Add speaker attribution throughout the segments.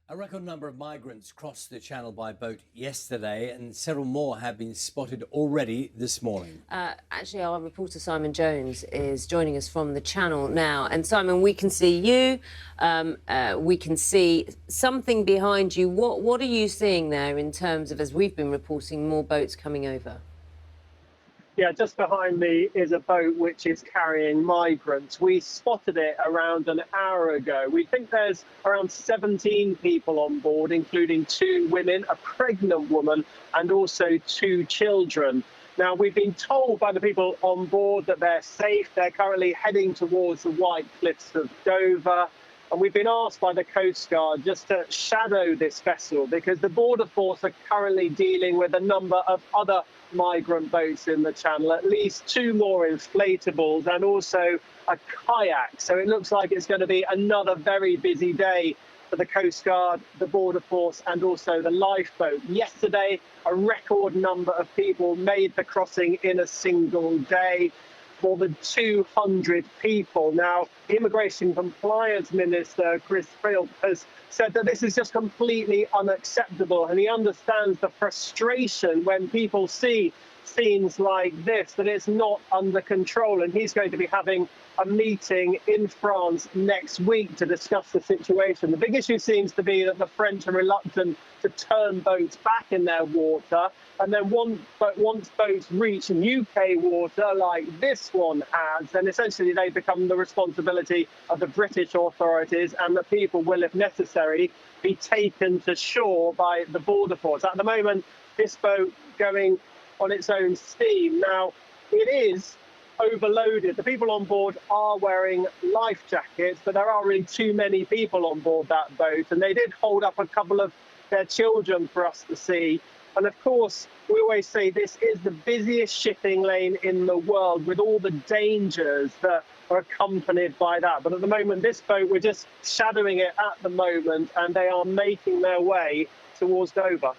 Speaker 1: A record number of migrants crossed the channel by boat yesterday and several more have been spotted already this morning.
Speaker 2: Actually, our reporter Simon Jones is joining us from the channel now. And Simon, we can see you, we can see something behind you. What are you seeing there in terms of, as we've been reporting, more boats coming over?
Speaker 3: Yeah, just behind me is a boat which is carrying migrants. We spotted it around an hour ago. We think there's around 17 people on board, including 2 women, a pregnant woman, and also 2 children. Now, we've been told by the people on board that they're safe. They're currently heading towards the White Cliffs of Dover. And we've been asked by the Coast Guard just to shadow this vessel because the Border Force are currently dealing with a number of other migrant boats in the channel, at least 2 more inflatables and also a kayak. So it looks like it's going to be another very busy day for the Coast Guard, the Border Force and also the lifeboat. Yesterday, a record number of people made the crossing in a single day. More than 200 people. Now, Immigration Compliance Minister Chris Philp has said that this is just completely unacceptable, and he understands the frustration when people see scenes like this, that it's not under control, and he's going to be having a meeting in France next week to discuss the situation. The big issue seems to be that the French are reluctant to turn boats back in their water, and then once boats reach UK water like this one has, then essentially they become the responsibility of the British authorities, and the people will, if necessary, be taken to shore by the Border Force. At the moment, this boat going on its own steam. Now, it is overloaded. The people on board are wearing life jackets, but there are really too many people on board that boat, and they did hold up a couple of their children for us to see. And of course, we always say this is the busiest shipping lane in the world with all the dangers that are accompanied by that. But at the moment, this boat, we're just shadowing it at the moment, and they are making their way towards Dover.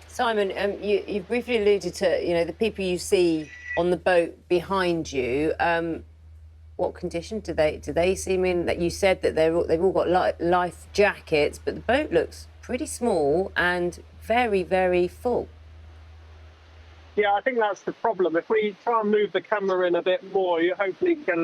Speaker 2: Simon, you've briefly alluded to, the people you see on the boat behind you. What condition do they seem in? That you said that they've all got life jackets, but the boat looks pretty small and very, very full.
Speaker 3: Yeah, I think that's the problem. If we try and move the camera in a bit more, you hopefully get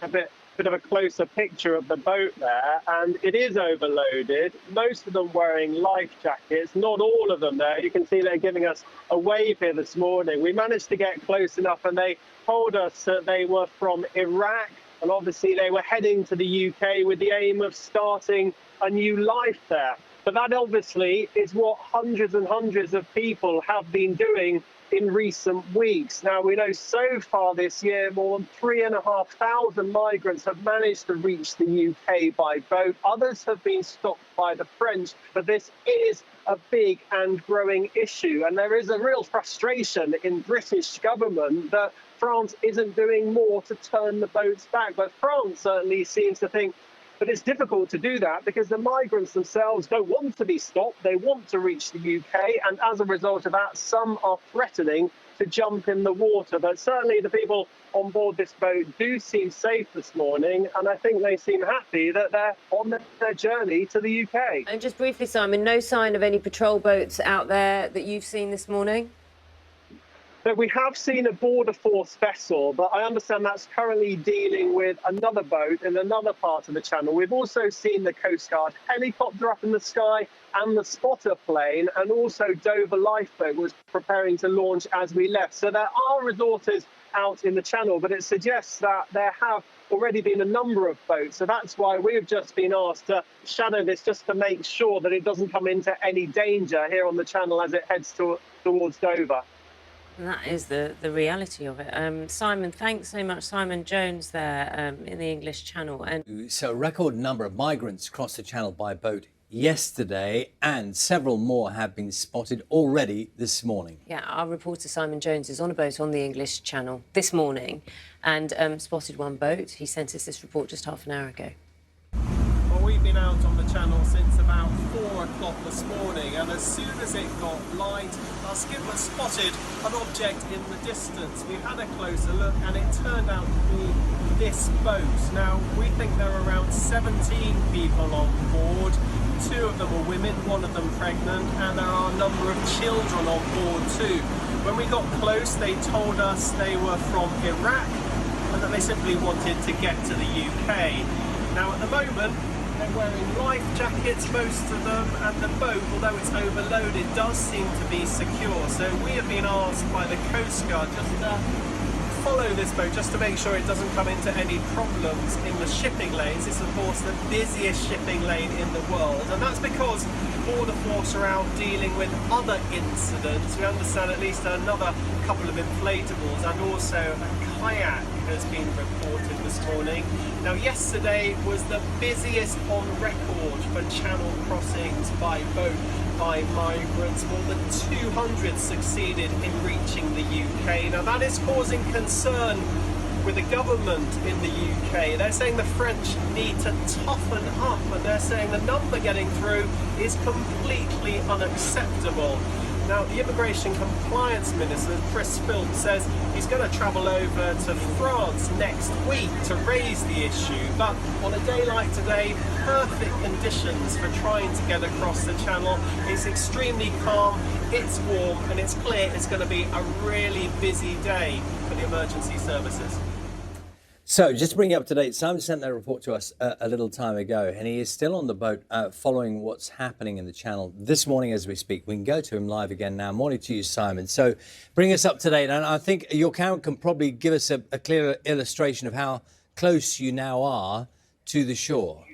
Speaker 3: a bit of a closer picture of the boat there. And it is overloaded. Most of them wearing life jackets, not all of them there. You can see they're giving us a wave here this morning. We managed to get close enough, and they told us that they were from Iraq. And obviously they were heading to the UK with the aim of starting a new life there. But that obviously is what hundreds and hundreds of people have been doing in recent weeks. Now, we know so far this year, more than 3,500 migrants have managed to reach the UK by boat. Others have been stopped by the French, but this is a big and growing issue. And there is a real frustration in British government that France isn't doing more to turn the boats back. But France certainly seems to think but it's difficult to do that because the migrants themselves don't want to be stopped. They want to reach the UK. And as a result of that, some are threatening to jump in the water. But certainly the people on board this boat do seem safe this morning. And I think they seem happy that they're on their journey to the UK.
Speaker 2: And just briefly, Simon, no sign of any patrol boats out there that you've seen this morning?
Speaker 3: So we have seen a Border Force vessel, but I understand that's currently dealing with another boat in another part of the channel. We've also seen the Coast Guard helicopter up in the sky and the spotter plane, and also Dover lifeboat was preparing to launch as we left. So there are resources out in the channel, but it suggests that there have already been a number of boats. So that's why we've just been asked to shadow this just to make sure that it doesn't come into any danger here on the channel as it heads towards Dover.
Speaker 2: And that is the reality of it. Simon, thanks so much. Simon Jones there in the English Channel. And
Speaker 1: so a record number of migrants crossed the channel by boat yesterday and several more have been spotted already this morning.
Speaker 2: Yeah, our reporter Simon Jones is on a boat on the English Channel this morning and spotted one boat. He sent us this report just half an hour ago.
Speaker 4: Well, we've been out on the channel since about 4 o'clock this morning, and as soon as it got light, our skipper spotted an object in the distance. We had a closer look and it turned out to be this boat. Now, we think there are around 17 people on board. 2 them are women, one of them pregnant, and there are a number of children on board too. When we got close, they told us they were from Iraq and that they simply wanted to get to the UK. Now at the moment, they're wearing life jackets, most of them, and the boat, although it's overloaded, does seem to be secure. So we have been asked by the Coast Guard just to follow this boat just to make sure it doesn't come into any problems in the shipping lanes. It's of course the busiest shipping lane in the world, and that's because Border Force are out dealing with other incidents. We understand at least another couple of inflatables and also a kayak has been reported this morning. Now yesterday was the busiest on record for channel crossings by boat by migrants. More than 200 succeeded in reaching the UK. Now that is causing concern with the government in the UK. They're saying the French need to toughen up, and they're saying the number getting through is completely unacceptable. Now, the Immigration Compliance Minister, Chris Philp, says he's going to travel over to France next week to raise the issue. But on a day like today, perfect conditions for trying to get across the channel. It's extremely calm, it's warm, and it's clear it's going to be a really busy day for the emergency services.
Speaker 1: So, just to bring you up to date, Simon sent that report to us a little time ago, and he is still on the boat following what's happening in the channel this morning as we speak. We can go to him live again now. Morning to you, Simon. So, bring us up to date. And I think your camera can probably give us a clearer illustration of how close you now are to the shore.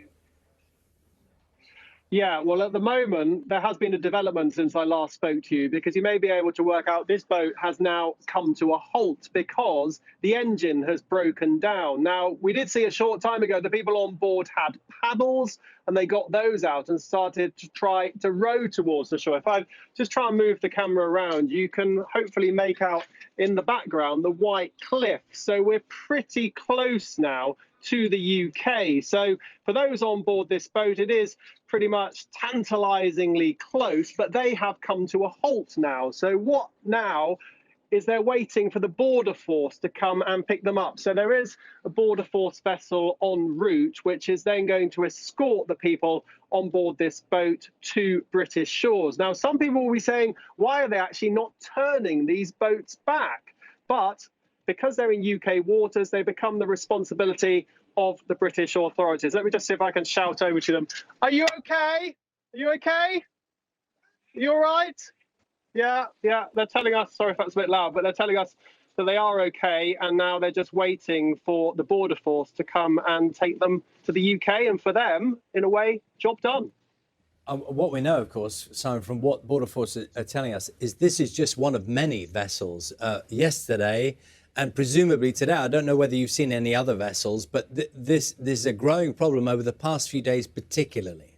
Speaker 3: Yeah, well, at the moment, there has been a development since I last spoke to you, because you may be able to work out this boat has now come to a halt because the engine has broken down. Now, we did see a short time ago the people on board had paddles, and they got those out and started to try to row towards the shore. If I just try and move the camera around, you can hopefully make out in the background the white cliff. So we're pretty close now to the UK. So for those on board this boat, it is pretty much tantalizingly close, but they have come to a halt now. So what now is they're waiting for the Border Force to come and pick them up. So there is a Border Force vessel en route, which is then going to escort the people on board this boat to British shores. Now, some people will be saying, why are they actually not turning these boats back? But because they're in UK waters, they become the responsibility of the British authorities. Let me just see if I can shout over to them. Are you okay? Are you okay? Are you all right? Yeah, they're telling us, sorry if that's a bit loud, but they're telling us that they are okay, and now they're just waiting for the Border Force to come and take them to the UK, and for them, in a way, job done.
Speaker 1: What we know, of course, Simon, from what Border Force are telling us, is this is just one of many vessels. Yesterday, and presumably today, I don't know whether you've seen any other vessels, but this is a growing problem over the past few days particularly.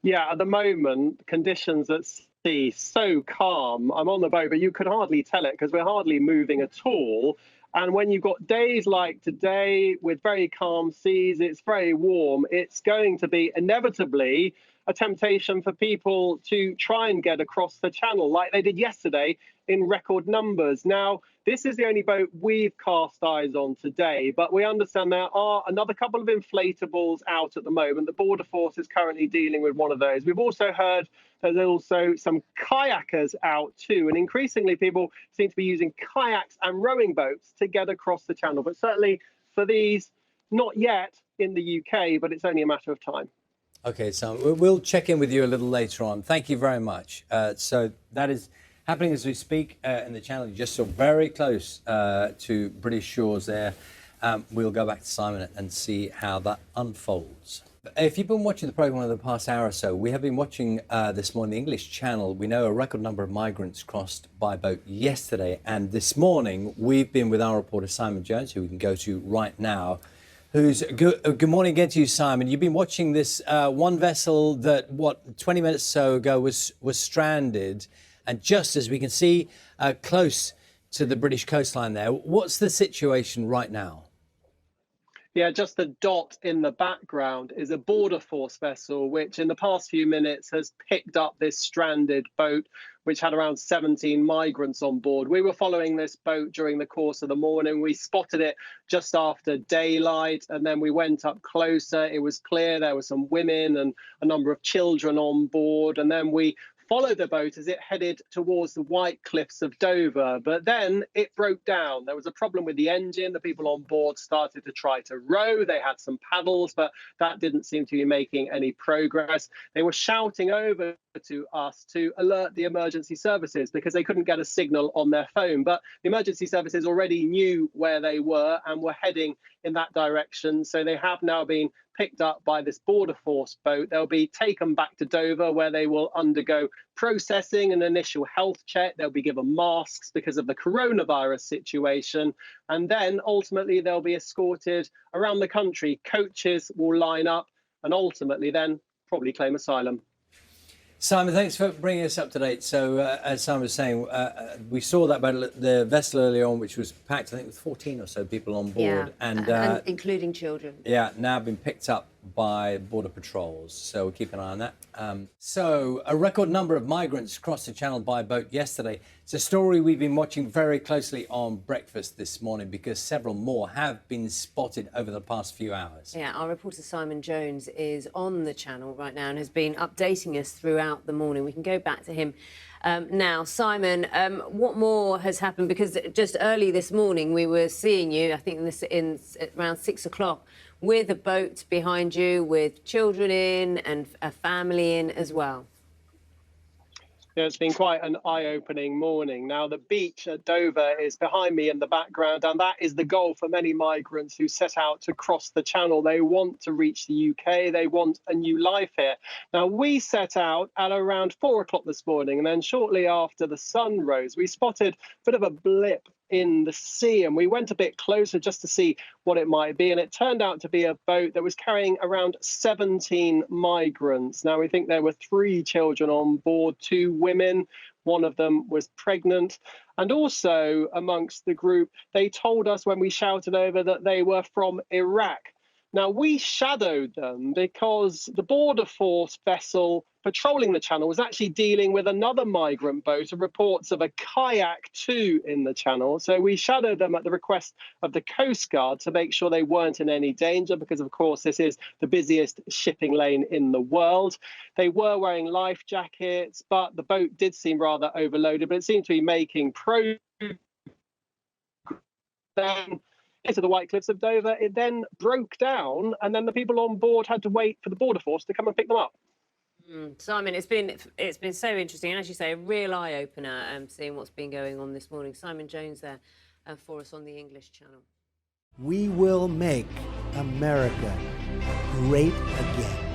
Speaker 3: Yeah, at the moment, conditions at sea so calm. I'm on the boat, but you could hardly tell it because we're hardly moving at all. And when you've got days like today with very calm seas, it's very warm, it's going to be inevitably a temptation for people to try and get across the channel like they did yesterday in record numbers. Now, this is the only boat we've cast eyes on today, but we understand there are another couple of inflatables out at the moment. The Border Force is currently dealing with one of those. We've also heard there's also some kayakers out too, and increasingly people seem to be using kayaks and rowing boats to get across the channel. But certainly for these, not yet in the UK, but it's only a matter of time.
Speaker 1: Okay, so we'll check in with you a little later on. Thank you very much. So that is happening as we speak in the channel, just so very close to British shores there. We'll go back to Simon and see how that unfolds. If you've been watching the programme over the past hour or so, we have been watching this morning the English Channel. We know a record number of migrants crossed by boat yesterday, and this morning we've been with our reporter Simon Jones, who we can go to right now. Good morning again to you, Simon. You've been watching this one vessel that, 20 minutes or so ago was stranded, and just as we can see, close to the British coastline there. What's the situation right now?
Speaker 3: Yeah, just the dot in the background is a border force vessel, which in the past few minutes has picked up this stranded boat, which had around 17 migrants on board. We were following this boat during the course of the morning. We spotted it just after daylight, and then we went up closer. It was clear there were some women and a number of children on board, and then we followed the boat as it headed towards the White Cliffs of Dover. But then it broke down. There was a problem with the engine. The people on board started to try to row. They had some paddles, but that didn't seem to be making any progress. They were shouting over to us to alert the emergency services because they couldn't get a signal on their phone. But the emergency services already knew where they were and were heading in that direction. So they have now been picked up by this border force boat. They'll be taken back to Dover, where they will undergo processing and initial health check. They'll be given masks because of the coronavirus situation. And then ultimately they'll be escorted around the country. Coaches will line up and ultimately then probably claim asylum.
Speaker 1: Simon, thanks for bringing us up to date. So, as Simon was saying, we saw that boat, the vessel earlier on, which was packed, I think, with 14 or so people on board.
Speaker 2: Yeah, and including children.
Speaker 1: Yeah, now been picked up by border patrols. So we'll keep an eye on that. So a record number of migrants crossed the channel by boat yesterday. It's a story we've been watching very closely on Breakfast this morning because several more have been spotted over the past few hours.
Speaker 2: Yeah, our reporter Simon Jones is on the channel right now and has been updating us throughout the morning. We can go back to him now. Simon, what more has happened? Because just early this morning we were seeing you, I think in around 6 o'clock, with a boat behind you, with children in and a family in as well.
Speaker 3: Yeah, it's been quite an eye-opening morning. Now, the beach at Dover is behind me in the background, and that is the goal for many migrants who set out to cross the channel. They want to reach the UK. They want a new life here. Now, we set out at around 4 o'clock this morning, and then shortly after the sun rose, we spotted a bit of a blip in the sea, and we went a bit closer just to see what it might be, and it turned out to be a boat that was carrying around 17 migrants. Now, we think there were 3 children on board, 2 women, one of them was pregnant, and also amongst the group, they told us when we shouted over that they were from Iraq. Now, we shadowed them because the border force vessel patrolling the channel was actually dealing with another migrant boat and reports of a kayak too in the channel. So we shadowed them at the request of the Coast Guard to make sure they weren't in any danger because, of course, this is the busiest shipping lane in the world. They were wearing life jackets, but the boat did seem rather overloaded, but it seemed to be making progress. Then into the White Cliffs of Dover, it then broke down, and then the people on board had to wait for the border force to come and pick them up.
Speaker 2: Simon, it's been so interesting, and as you say, a real eye-opener seeing what's been going on this morning. Simon Jones there for us on the English channel.
Speaker 5: We will make America great again.